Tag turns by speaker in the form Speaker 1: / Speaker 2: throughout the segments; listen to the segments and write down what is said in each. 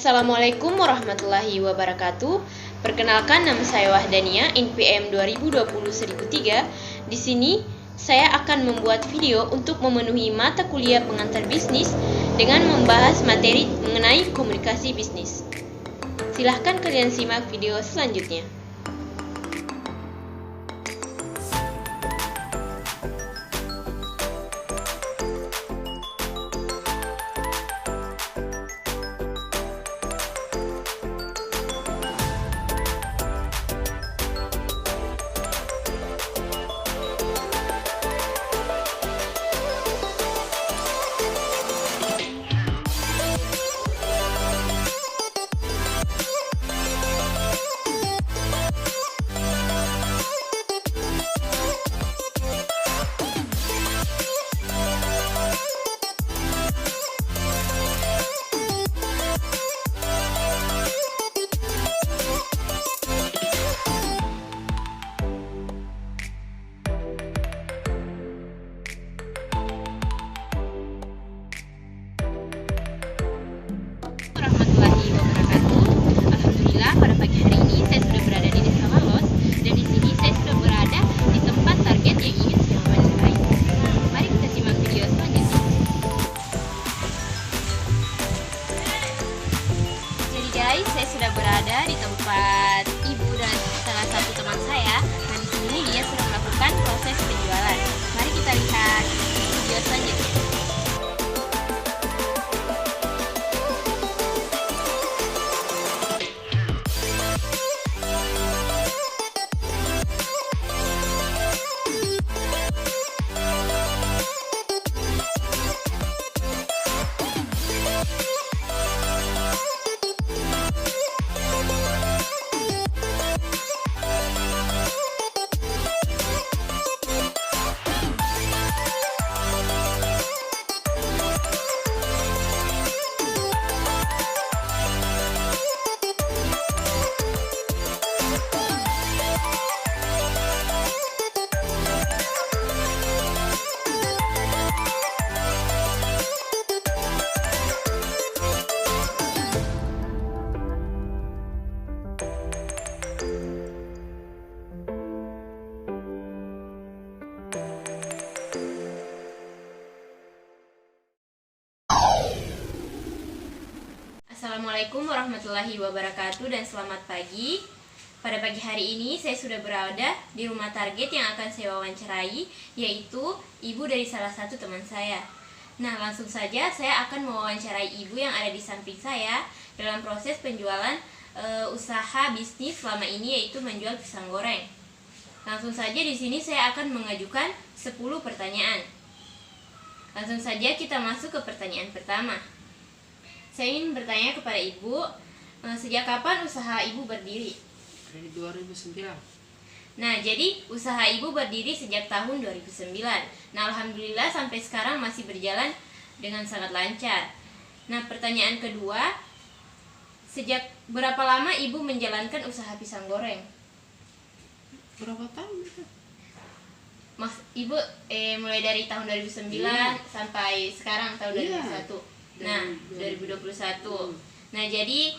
Speaker 1: Assalamualaikum warahmatullahi wabarakatuh. Perkenalkan, nama saya Wahdania, NPM 2020-1003. Di sini saya akan membuat video untuk memenuhi mata kuliah pengantar bisnis dengan membahas materi mengenai komunikasi bisnis. Silahkan kalian simak video selanjutnya. Warahmatullahi wabarakatuh. Alhamdulillah, pada pagi hari ini saya sudah berada di Desa Malos, dan di sini saya sudah berada di tempat target yang ingin saya wawancarai. Mari kita simak video selanjutnya. Jadi guys, saya sudah berada di tempat ibu dan salah satu teman saya. Nah, di sini dia sudah melakukan proses penjualan. Mari kita lihat video selanjutnya. Assalamualaikum warahmatullahi wabarakatuh dan selamat pagi. Pada pagi hari ini saya sudah berada di rumah target yang akan saya wawancarai, yaitu ibu dari salah satu teman saya. Nah, langsung saja saya akan mewawancarai ibu yang ada di samping saya dalam proses penjualan usaha bisnis selama ini, yaitu menjual pisang goreng. Langsung saja di sini saya akan mengajukan 10 pertanyaan. Langsung saja kita masuk ke pertanyaan pertama. Saya ingin bertanya kepada ibu, sejak kapan usaha ibu berdiri?
Speaker 2: Dari 2009.
Speaker 1: Nah, jadi usaha ibu berdiri sejak tahun 2009. Nah, alhamdulillah sampai sekarang masih berjalan dengan sangat lancar. Nah, pertanyaan kedua, sejak berapa lama ibu menjalankan usaha pisang goreng?
Speaker 2: Berapa tahun itu?
Speaker 1: Mas, ibu mulai dari tahun 2009 sampai sekarang tahun 2021. Nah, 2021. Nah, jadi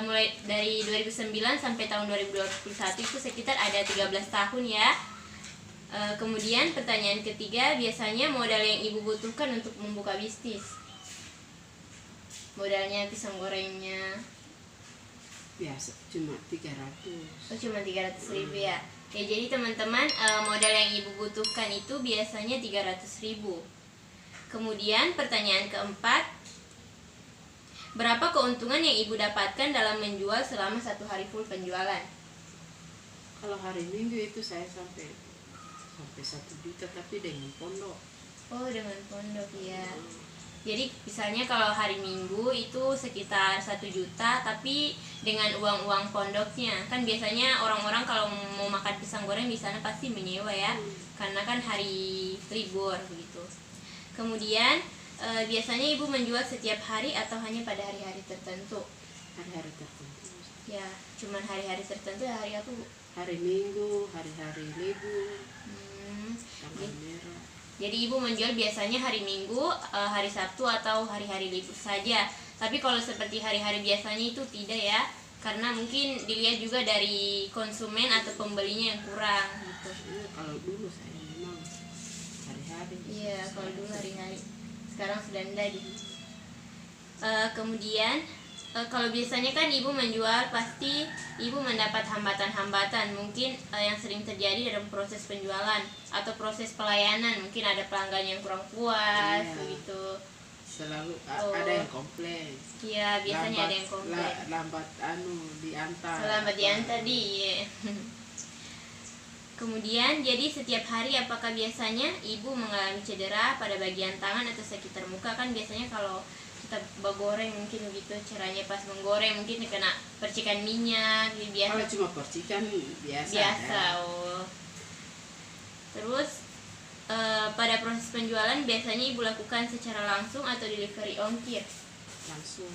Speaker 1: mulai dari 2009 sampai tahun 2021 itu sekitar ada 13 tahun ya. Kemudian pertanyaan ketiga, biasanya modal yang ibu butuhkan untuk membuka bisnis? Modalnya pisang gorengnya
Speaker 2: Biasa cuma 300.
Speaker 1: oh, cuma 300.000 ya. Ya, jadi teman-teman, modal yang ibu butuhkan itu biasanya 300.000. Kemudian pertanyaan keempat, berapa keuntungan yang ibu dapatkan dalam menjual selama 1 hari full penjualan?
Speaker 2: Kalau hari Minggu itu saya sampai 1 juta, tapi dengan pondok.
Speaker 1: Oh, dengan pondok ya. Jadi misalnya kalau hari Minggu itu sekitar 1 juta, tapi dengan uang-uang pondoknya. Kan biasanya orang-orang kalau mau makan pisang goreng di sana pasti menyewa ya, karena kan hari libur begitu. Kemudian biasanya ibu menjual setiap hari atau hanya pada hari-hari tertentu?
Speaker 2: Hari-hari tertentu.
Speaker 1: Ya, cuman hari-hari tertentu. Hari apa, Bu?
Speaker 2: Hari Minggu, hari-hari libur, tanggal
Speaker 1: Jadi-
Speaker 2: merah.
Speaker 1: Jadi ibu menjual biasanya hari Minggu, hari Sabtu atau hari-hari libur saja. Tapi kalau seperti hari-hari biasanya itu tidak ya, karena mungkin dilihat juga dari konsumen atau pembelinya yang kurang gitu.
Speaker 2: Kalau dulu saya memang hari-hari.
Speaker 1: Iya, kalau dulu hari-hari. Sekarang sudah enggak di. Kemudian kalau biasanya kan ibu menjual, pasti ibu mendapat hambatan-hambatan mungkin yang sering terjadi dalam proses penjualan atau proses pelayanan. Mungkin ada pelanggan yang kurang puas begitu.
Speaker 2: Selalu ada yang komplain.
Speaker 1: Iya, biasanya ada yang komplain.
Speaker 2: Lambat diantar.
Speaker 1: Lambat diantar Kemudian, jadi setiap hari apakah biasanya ibu mengalami cedera pada bagian tangan atau sekitar muka? Kan biasanya kalau kita bergoreng mungkin begitu caranya, pas menggoreng mungkin kena percikan minyak biasa.
Speaker 2: Kalau cuma percikan biasa.
Speaker 1: Ya. Terus pada proses penjualan biasanya ibu lakukan secara langsung atau delivery ongkir?
Speaker 2: Langsung.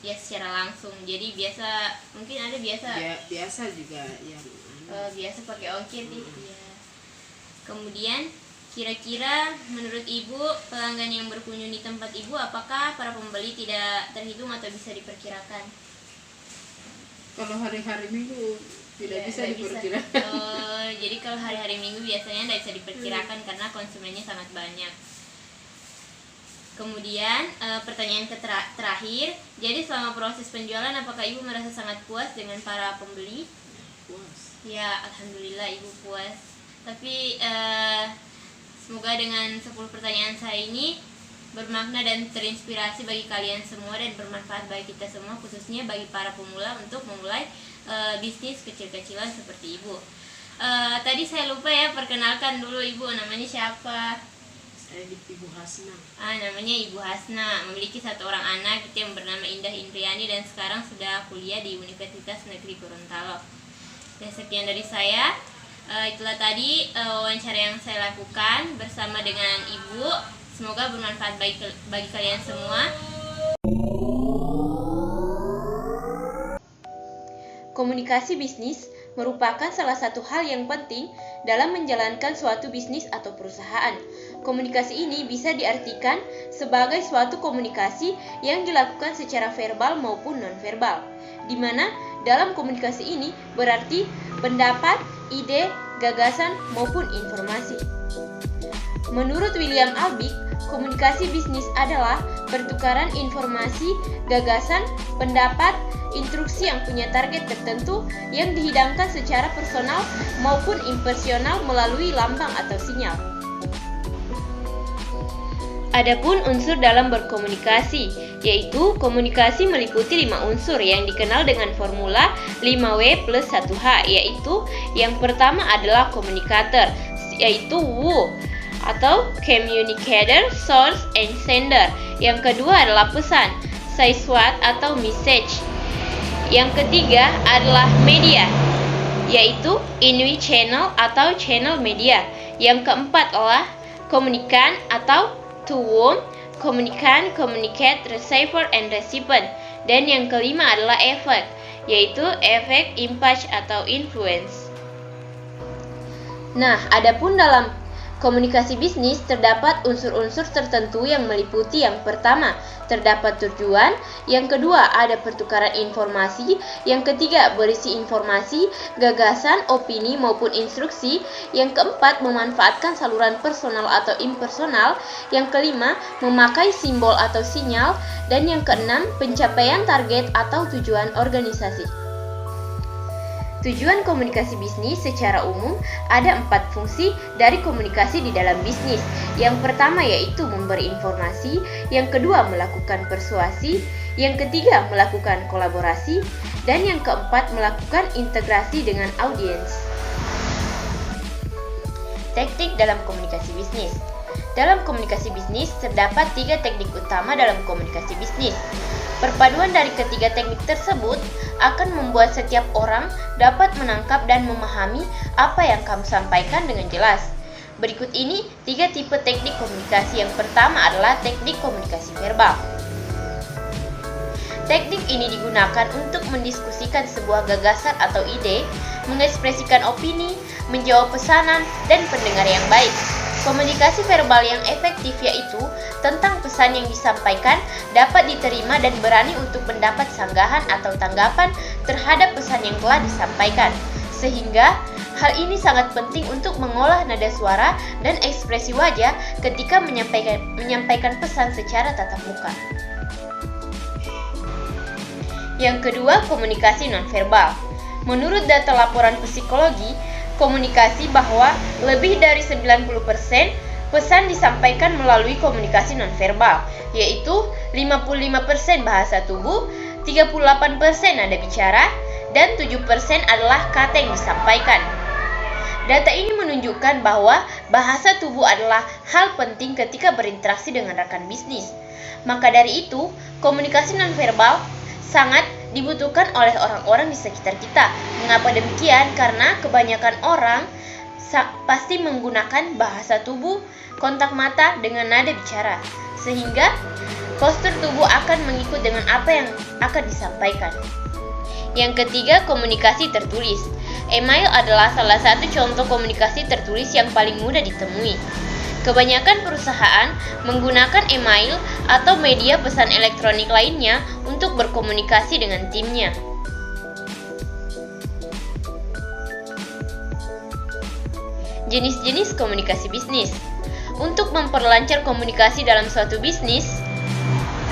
Speaker 1: Ya, secara langsung. Jadi biasa mungkin ada
Speaker 2: biasa juga yang
Speaker 1: biasa pakai ongkir ya. Kemudian kira-kira menurut ibu pelanggan yang berkunjung di tempat ibu, apakah para pembeli tidak terhitung atau bisa diperkirakan?
Speaker 2: Kalau hari-hari Minggu tidak bisa diperkirakan.
Speaker 1: Jadi kalau hari-hari Minggu biasanya tidak bisa diperkirakan karena konsumennya sangat banyak. Kemudian pertanyaan terakhir, jadi selama proses penjualan apakah ibu merasa sangat puas dengan para pembeli?
Speaker 2: Puas.
Speaker 1: Ya, alhamdulillah ibu puas. Tapi semoga dengan 10 pertanyaan saya ini bermakna dan terinspirasi bagi kalian semua dan bermanfaat bagi kita semua, khususnya bagi para pemula untuk memulai bisnis kecil-kecilan seperti ibu. Tadi saya lupa ya, perkenalkan dulu ibu, namanya siapa?
Speaker 2: Saya Ibu Hasna.
Speaker 1: Namanya Ibu Hasna, memiliki 1 orang anak yang bernama Indah Indriani dan sekarang sudah kuliah di Universitas Negeri Gorontalo. Dan sekian dari saya. Itulah tadi wawancara yang saya lakukan bersama dengan Ibu. Semoga bermanfaat bagi kalian semua. Komunikasi bisnis merupakan salah satu hal yang penting dalam menjalankan suatu bisnis atau perusahaan. Komunikasi ini bisa diartikan sebagai suatu komunikasi yang dilakukan secara verbal maupun nonverbal, di mana dalam komunikasi ini berarti pendapat, ide, gagasan, maupun informasi. Menurut William Albig, komunikasi bisnis adalah pertukaran informasi, gagasan, pendapat, instruksi yang punya target tertentu yang dihidangkan secara personal maupun impersonal melalui lambang atau sinyal. Adapun unsur dalam berkomunikasi, yaitu komunikasi meliputi 5 unsur yang dikenal dengan formula 5W plus 1H, yaitu yang pertama adalah komunikator, yaitu WU atau communicator, source, and sender. Yang kedua adalah pesan, sesuatu atau message. Yang ketiga adalah media, yaitu inwi channel atau channel media. Yang keempat adalah komunikan atau to whom, komunikan, communicate, receiver, and recipient. Dan yang kelima adalah efek, yaitu efek, impact, atau influence. Nah, adapun dalam komunikasi bisnis terdapat unsur-unsur tertentu yang meliputi yang pertama, terdapat tujuan, yang kedua ada pertukaran informasi, yang ketiga berisi informasi, gagasan, opini maupun instruksi, yang keempat memanfaatkan saluran personal atau impersonal, yang kelima memakai simbol atau sinyal, dan yang keenam pencapaian target atau tujuan organisasi. Tujuan komunikasi bisnis secara umum ada 4 fungsi dari komunikasi di dalam bisnis. Yang pertama yaitu memberi informasi, yang kedua melakukan persuasi, yang ketiga melakukan kolaborasi, dan yang keempat melakukan integrasi dengan audiens. Teknik dalam komunikasi bisnis. Dalam komunikasi bisnis terdapat 3 teknik utama dalam komunikasi bisnis. Perpaduan dari ketiga teknik tersebut akan membuat setiap orang dapat menangkap dan memahami apa yang kamu sampaikan dengan jelas. Berikut ini 3 tipe teknik komunikasi. Yang pertama adalah teknik komunikasi verbal. Teknik ini digunakan untuk mendiskusikan sebuah gagasan atau ide, mengekspresikan opini, menjawab pesanan, dan pendengar yang baik.
Speaker 3: Komunikasi verbal yang efektif yaitu tentang pesan yang disampaikan dapat diterima dan berani untuk mendapat sanggahan atau tanggapan terhadap pesan yang telah disampaikan. Sehingga hal ini sangat penting untuk mengolah nada suara dan ekspresi wajah ketika menyampaikan pesan secara tatap muka. Yang kedua, komunikasi nonverbal. Menurut data laporan psikologi, komunikasi bahwa lebih dari 90% pesan disampaikan melalui komunikasi nonverbal, yaitu 55% bahasa tubuh, 38% nada bicara, dan 7% adalah kata yang disampaikan. Data ini menunjukkan bahwa bahasa tubuh adalah hal penting ketika berinteraksi dengan rekan bisnis. Maka dari itu, komunikasi nonverbal sangat dibutuhkan oleh orang-orang di sekitar kita. Mengapa demikian? Karena kebanyakan orang pasti menggunakan bahasa tubuh, kontak mata dengan nada bicara, sehingga postur tubuh akan mengikut dengan apa yang akan disampaikan. Yang ketiga, komunikasi tertulis. Email adalah salah satu contoh komunikasi tertulis yang paling mudah ditemui. Kebanyakan perusahaan menggunakan email atau media pesan elektronik lainnya untuk berkomunikasi dengan timnya. Jenis-jenis komunikasi bisnis. Untuk memperlancar komunikasi dalam suatu bisnis,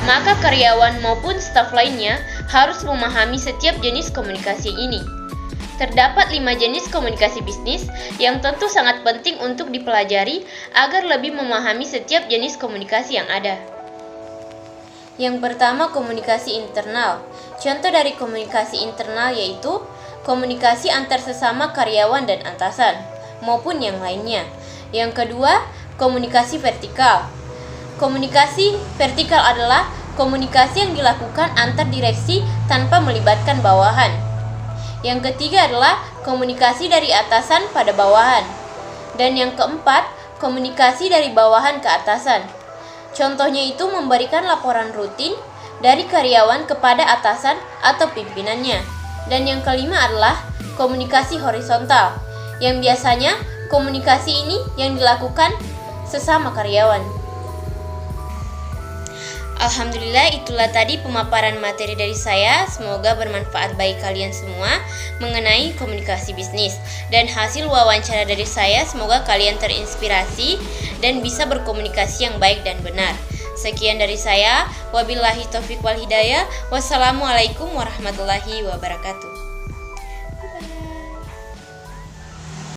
Speaker 3: maka karyawan maupun staf lainnya harus memahami setiap jenis komunikasi ini. Terdapat 5 jenis komunikasi bisnis yang tentu sangat penting untuk dipelajari agar lebih memahami setiap jenis komunikasi yang ada. Yang pertama, komunikasi internal. Contoh dari komunikasi internal yaitu komunikasi antar sesama karyawan dan atasan, maupun yang lainnya. Yang kedua, komunikasi vertikal. Komunikasi vertikal adalah komunikasi yang dilakukan antar direksi tanpa melibatkan bawahan. Yang ketiga adalah komunikasi dari atasan pada bawahan. Dan yang keempat, komunikasi dari bawahan ke atasan. Contohnya itu memberikan laporan rutin dari karyawan kepada atasan atau pimpinannya. Dan yang kelima adalah komunikasi horizontal, yang biasanya komunikasi ini yang dilakukan sesama karyawan. Alhamdulillah, itulah tadi pemaparan materi dari saya. Semoga bermanfaat bagi kalian semua mengenai komunikasi bisnis. Dan hasil wawancara dari saya, semoga kalian terinspirasi dan bisa berkomunikasi yang baik dan benar. Sekian dari saya. Wabillahi taufiq wal hidayah. Wassalamualaikum warahmatullahi wabarakatuh.